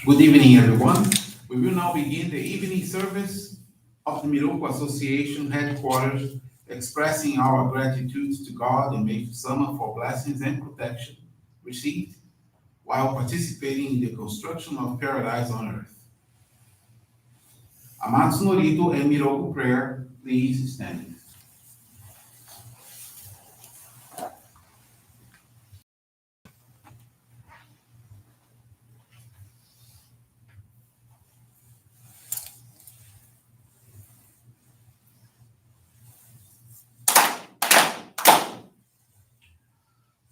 Good evening, everyone. We will now begin the evening service of the Miroku Association headquarters, expressing our gratitude to God and Meishu-sama for blessings and protection received while participating in the construction of paradise on earth. Amatsu-Norito and Miroku Prayer, please stand.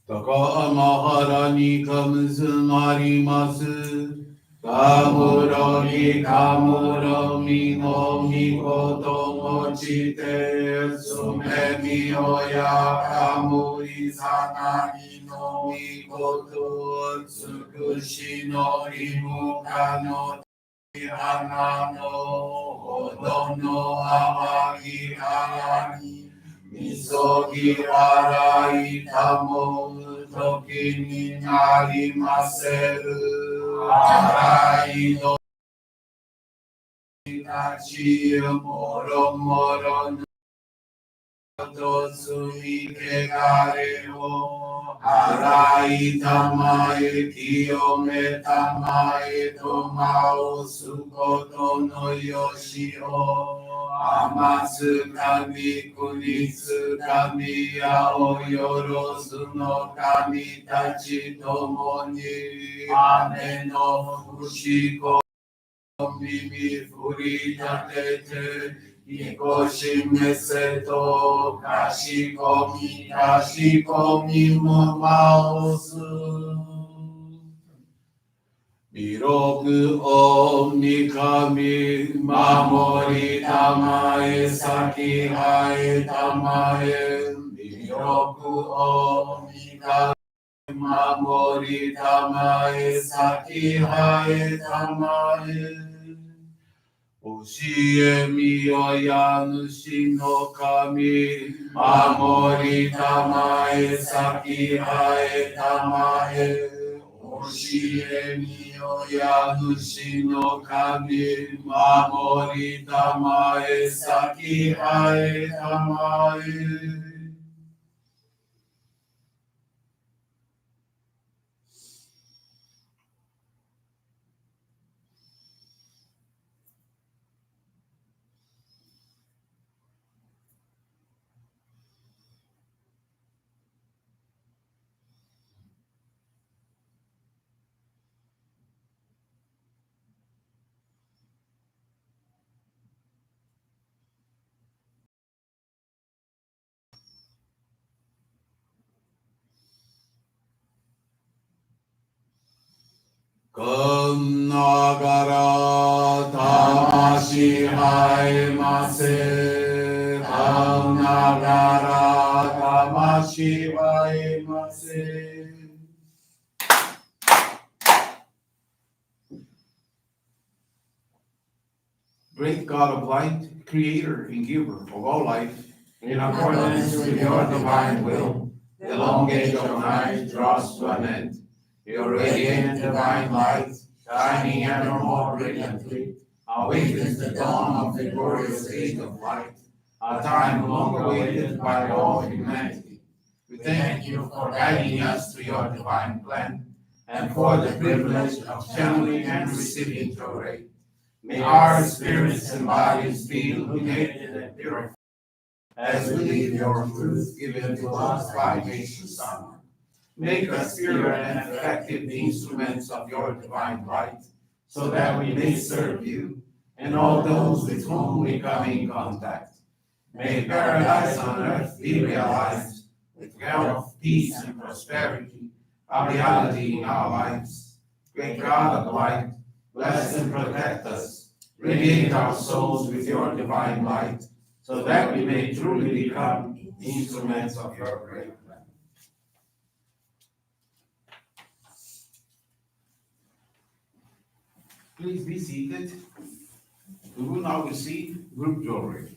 Taka Maharani Kamsumarimasu Kamuroni Kamurami no Mikoto Mochite Sumemi Oya Kamuri Sanagi no Mikoto Tsukushi no Imuka no Hana no Odo no Amagi Hayani Misogi arai tamo toki ni narimaseru arai no nachi moro moro no totsui kegare o arai tamae kiyome tamae tomao sukoto no yoshi o Amatsu kami kunitsu kami yao yorosu no kami tachi tomo ni ame no fushiko mimi furitatete ikoshimese to kashikomi mo maosu Miroku Omni Kami Mamori Tamae Saki Hae Tamae Miroku Omni Kami Mamori Tamae Saki Hae Tamae Oshie Miyoya Nushi no Kami Mamori Tamae Saki Hae Tamae Oshie Miyoya Nushi no Kami Mamori Tamae Saki Hae Tamae Nagara Tamashi Haimase. Nagara Tamashi Haimase. Great God of light, creator and giver of all life, In accordance with your divine will, the long age of night draws to an end. Your radiant divine light, shining ever more brilliantly, awakens the dawn of the glorious age of light, a time long awaited by all humanity. We thank you for guiding us to your divine plan and for the privilege of channeling and receiving Johrei. May our spirits and bodies be illuminated and purified as we live your truth given to us by Meishu-sama. Make us pure and effective instruments of your divine light, so that we may serve you and all those with whom we come in contact. May paradise on earth be realized with health, peace, and prosperity, a reality in our lives. Great God of light, bless and protect us. Radiate our souls with your divine light, so that we may truly become instruments of your great plan. please be seated. We will now receive group Johrei.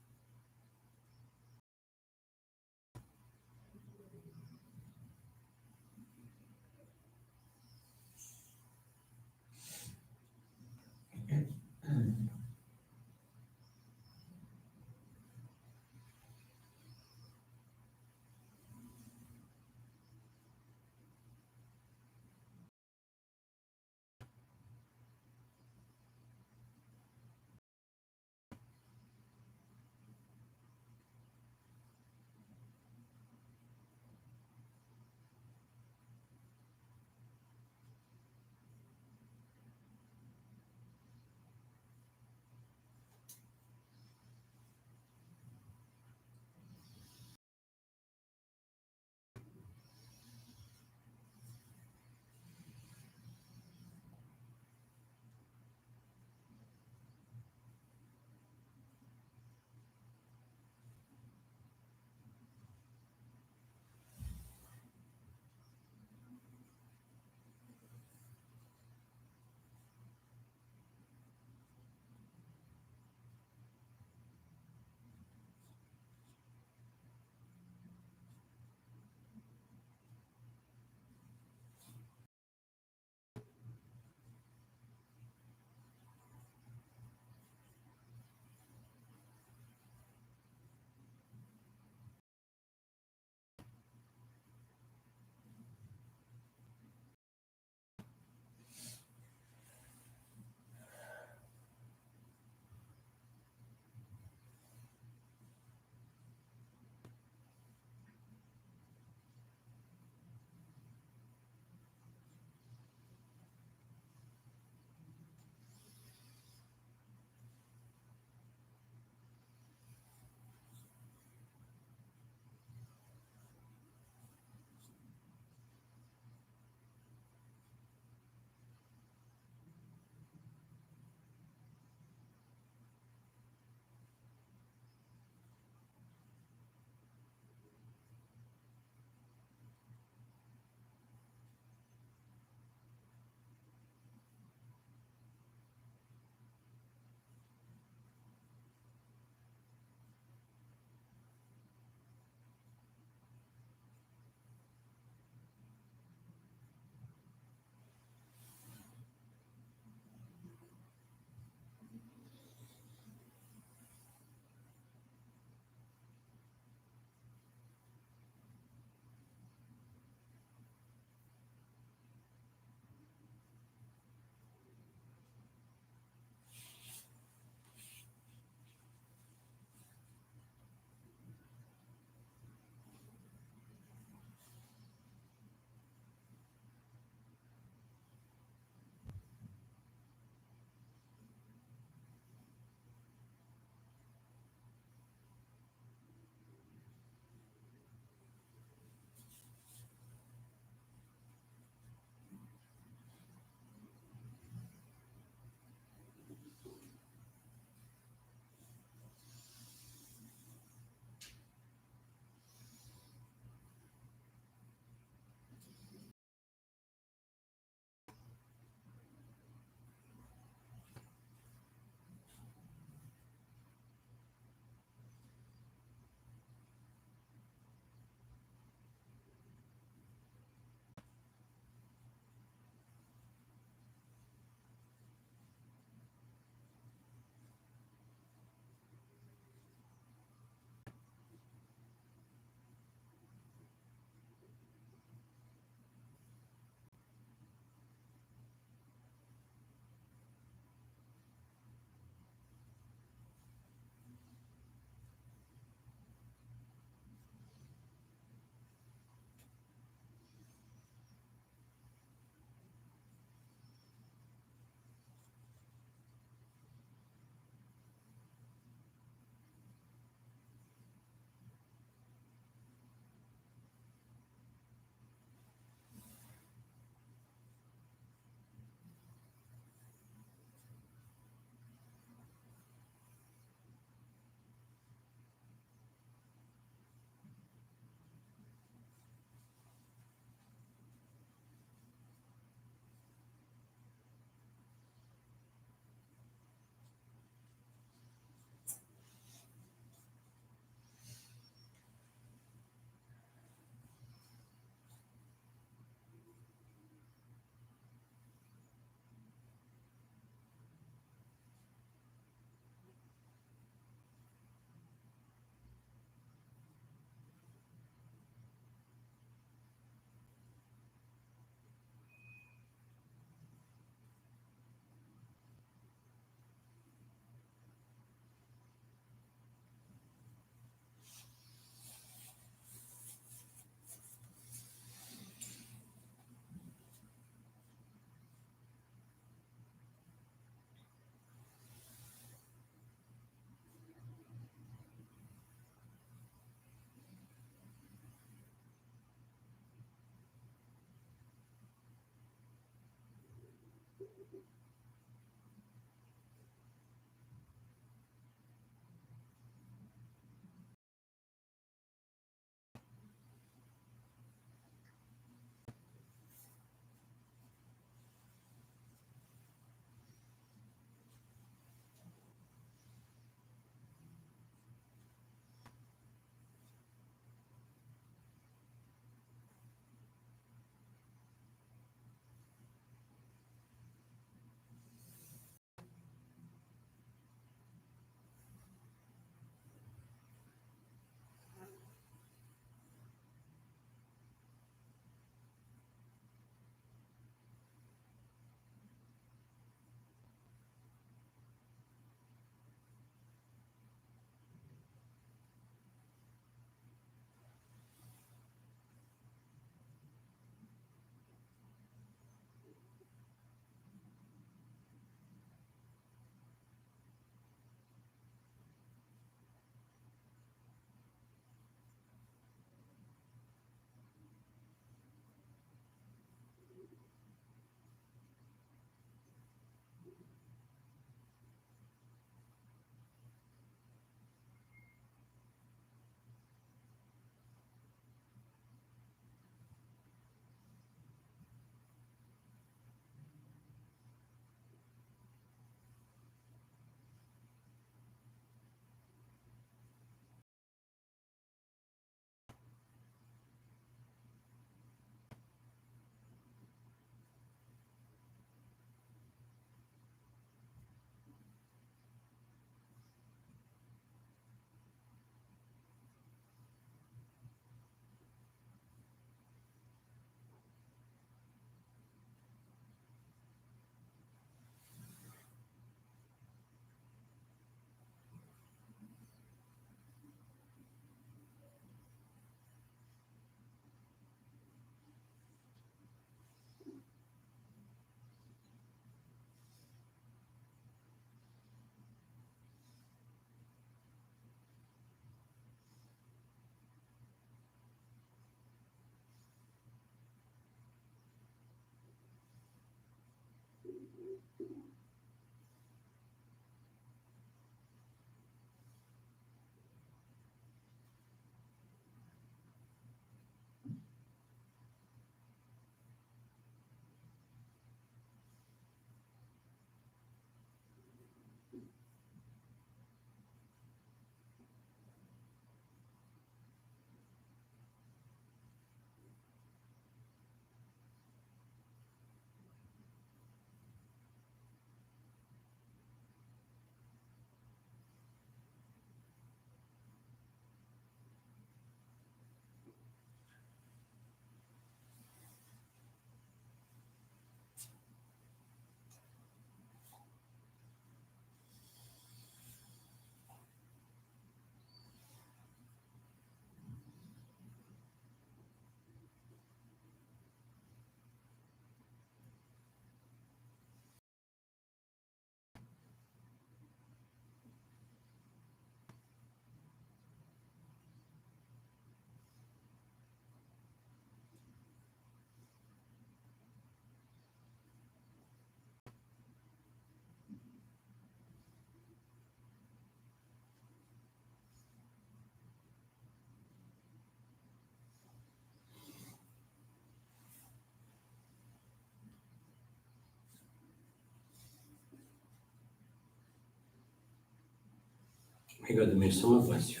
May God the Meishu-sama bless you.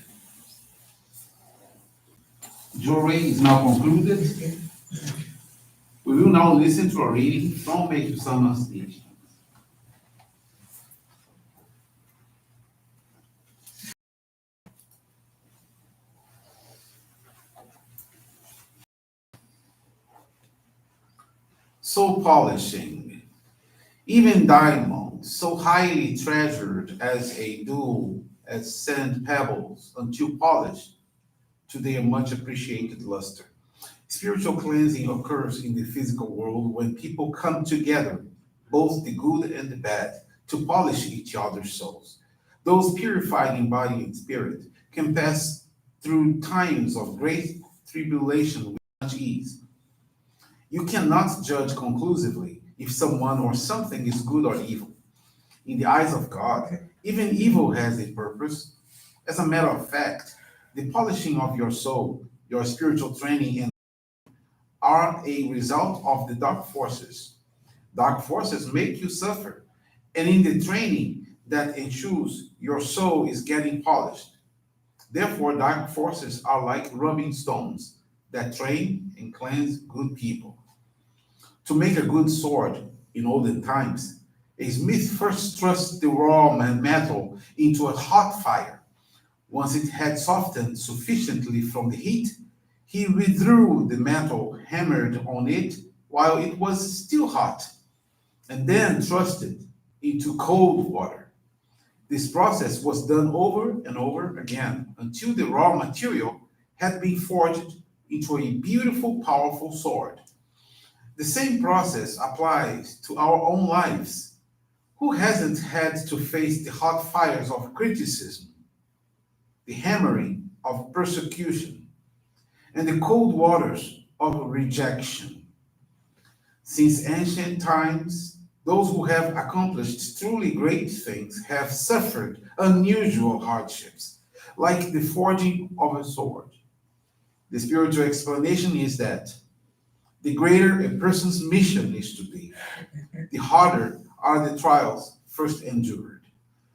Johrei is now concluded. We will now listen to a reading from Meishu-sama's teaching. So polishing, even diamonds, so highly treasured as a jewel as sand pebbles until polished to their much appreciated luster. Spiritual cleansing occurs in the physical world when people come together, both the good and the bad, to polish each other's souls. Those purified in body and spirit can pass through times of great tribulation with much ease. You cannot judge conclusively if someone or something is good or evil. In the eyes of God, even evil has a purpose. As a matter of fact, the polishing of your soul, your spiritual training, and are a result of the dark forces. Dark forces make you suffer, and in the training that ensures your soul is getting polished. Therefore, dark forces are like rubbing stones that train and cleanse good people. To make a good sword in olden times, a smith first thrust the raw metal into a hot fire. Once it had softened sufficiently from the heat, he withdrew the metal, hammered on it while it was still hot, and then thrust it into cold water. This process was done over and over again until the raw material had been forged into a beautiful, powerful sword. The same process applies to our own lives. Who hasn't had to face the hot fires of criticism, the hammering of persecution, and the cold waters of rejection? Since ancient times, those who have accomplished truly great things have suffered unusual hardships, like the forging of a sword. The spiritual explanation is that the greater a person's mission is to be, the harder are the trials first endured.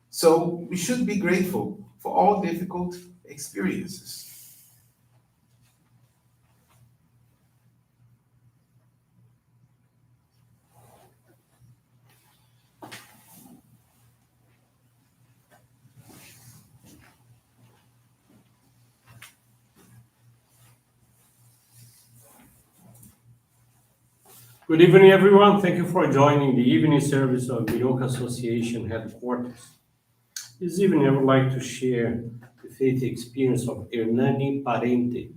So we should be grateful for all difficult experiences. Good evening, everyone. Thank you for joining the evening service of Miroku Association headquarters. This evening, I would like to share the faith experience of Hernani Parente.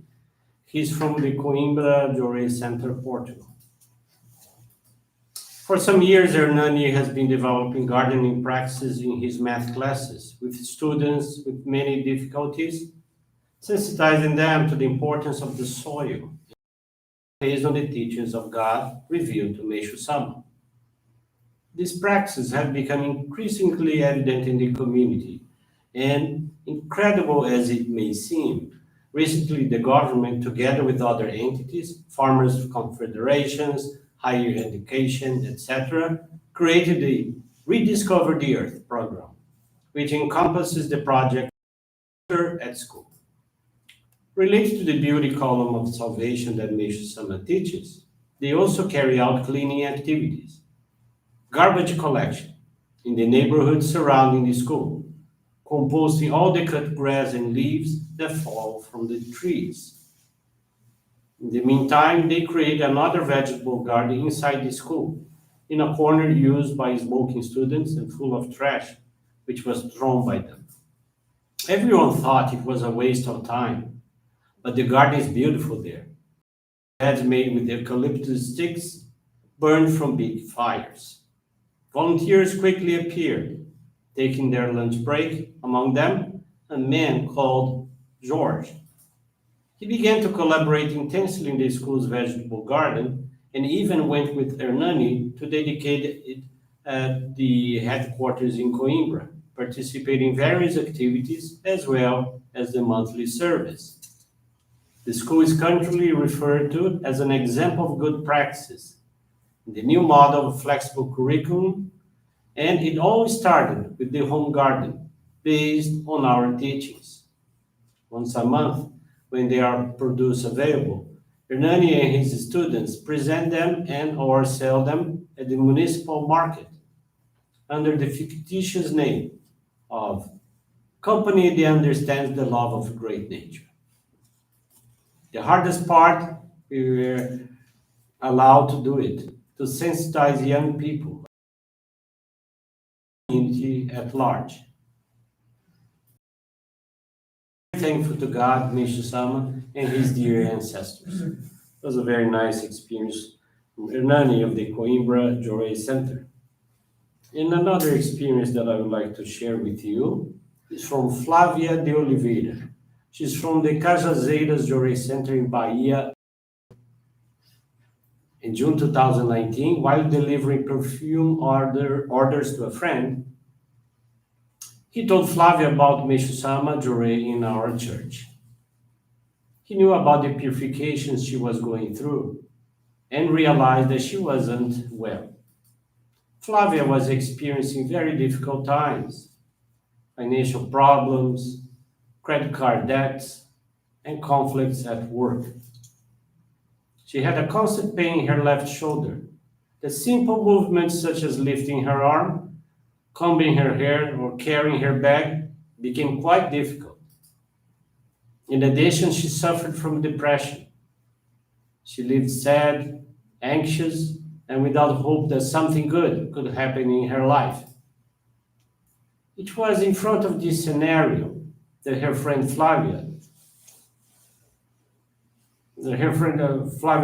He's from the Coimbra Johrei Center, Portugal. For some years, Hernani has been developing gardening practices in his math classes with students with many difficulties, sensitizing them to the importance of the soil based on the teachings of God revealed to Meishu-sama. These practices have become increasingly evident in the community, and incredible as it may seem, recently the government, together with other entities, farmers' confederations, higher education, etc., created the Rediscover the Earth program, which encompasses the project at school. Related to the beauty column of salvation that Meishu-sama teaches, they also carry out cleaning activities, garbage collection in the neighborhood surrounding the school, composting all the cut grass and leaves that fall from the trees. In the meantime, they create another vegetable garden inside the school, in a corner used by smoking students and full of trash, which was thrown by them. Everyone thought it was a waste of time, but the garden is beautiful there. Beds made with eucalyptus sticks burned from big fires. Volunteers quickly appeared, taking their lunch break, among them a man called George. He began to collaborate intensely in the school's vegetable garden and even went with Hernani to dedicate it at the headquarters in Coimbra, participating in various activities as well as the monthly service. The school is currently referred to as an example of good practices. The new model of flexible curriculum, and it all started with the home garden, based on our teachings. Once a month, when they are produce available, Hernani and his students present them and or sell them at the municipal market under the fictitious name of Company that Understands the Love of Great Nature. The hardest part, we were allowed to do it, to sensitize young people, community at large. Thankful to God, Meishu-sama, and his dear ancestors. It was a very nice experience from Hernani of the Coimbra Johrei Center. And another experience that I would like to share with you is from Flávia de Oliveira. She's from the Cajazeiras Johrei Center in Bahia. In June 2019, while delivering perfume orders to a friend, he told Flavia about Meishu-sama Johrei in our church. He knew about the purifications she was going through and realized that she wasn't well. Flavia was experiencing very difficult times, financial problems, credit card debts, and conflicts at work. She had a constant pain in her left shoulder. The simple movements such as lifting her arm, combing her hair, or carrying her bag became quite difficult. In addition, she suffered from depression. She lived sad, anxious, and without hope that something good could happen in her life. It was in front of this scenario that her friend Flavia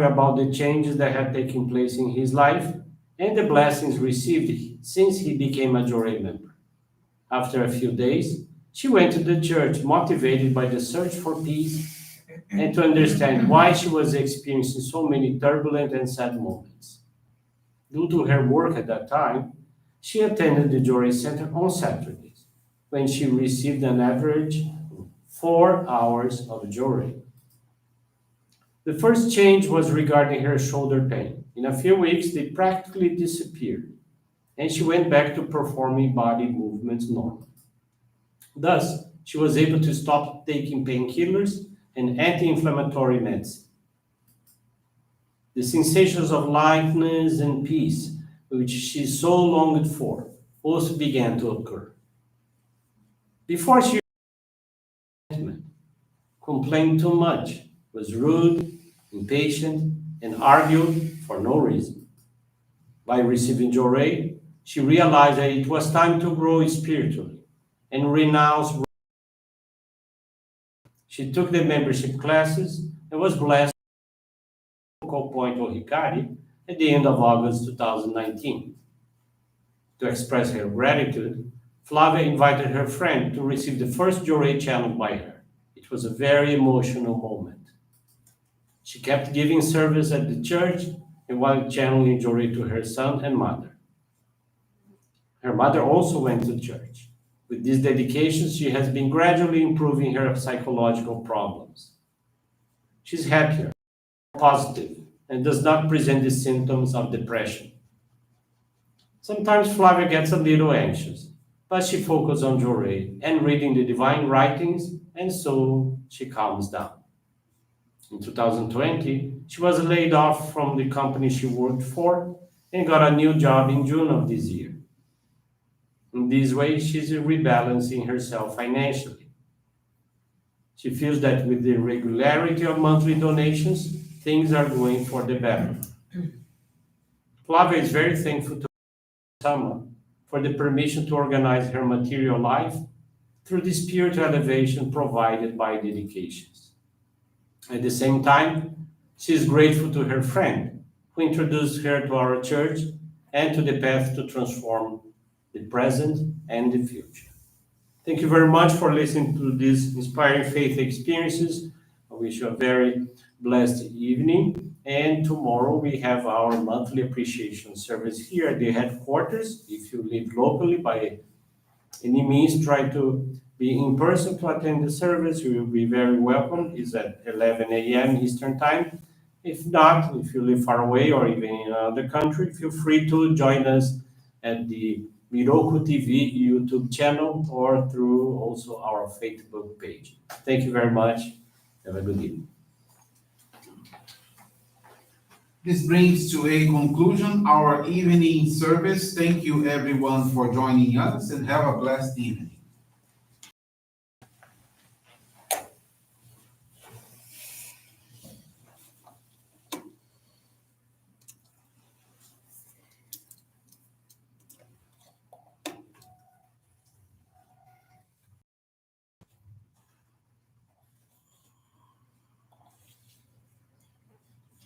about the changes that had taken place in his life and the blessings received since he became a Johrei member. After a few days, she went to the church motivated by the search for peace and to understand why she was experiencing so many turbulent and sad moments. Due to her work at that time, she attended the Johrei Center on Saturdays, when she received an average 4 hours of Johrei. The first change was regarding her shoulder pain. In a few weeks, they practically disappeared, and she went back to performing body movements normally. Thus, she was able to stop taking painkillers and anti-inflammatory medicine. The sensations of lightness and peace, which she so longed for, also began to occur. Before she complained too much, was rude, impatient, and argued for no reason. By receiving Johrei, she realized that it was time to grow spiritually and renounce. She took the membership classes and was blessed with focal point or Hikari at the end of August 2019. To express her gratitude, Flavia invited her friend to receive the first Johrei channel by her. It was a very emotional moment. She kept giving service at the church and while channeling Johrei to her son and mother. Her mother also went to church. With this dedication, she has been gradually improving her psychological problems. She's happier, positive, and does not present the symptoms of depression. Sometimes Flavia gets a little anxious, but she focuses on Johrei and reading the divine writings, and so she calms down. In 2020, she was laid off from the company she worked for and got a new job in June of this year. In this way, she's rebalancing herself financially. She feels that with the regularity of monthly donations, things are going for the better. Flavia is very thankful to Sama for the permission to organize her material life through the spiritual elevation provided by dedications. At the same time, she is grateful to her friend who introduced her to our church and to the path to transform the present and the future. Thank you very much for listening to these inspiring faith experiences. I wish you a very blessed evening. And tomorrow we have our monthly appreciation service here at the headquarters. If you live locally, by any means, try to be in person to attend the service. You will be very welcome. It's at 11 a.m. Eastern Time. If not, if you live far away or even in another country, feel free to join us at the Miroku TV YouTube channel or through also our Facebook page. Thank you very much. Have a good evening. This brings to a conclusion our evening service. Thank you everyone for joining us and have a blessed evening.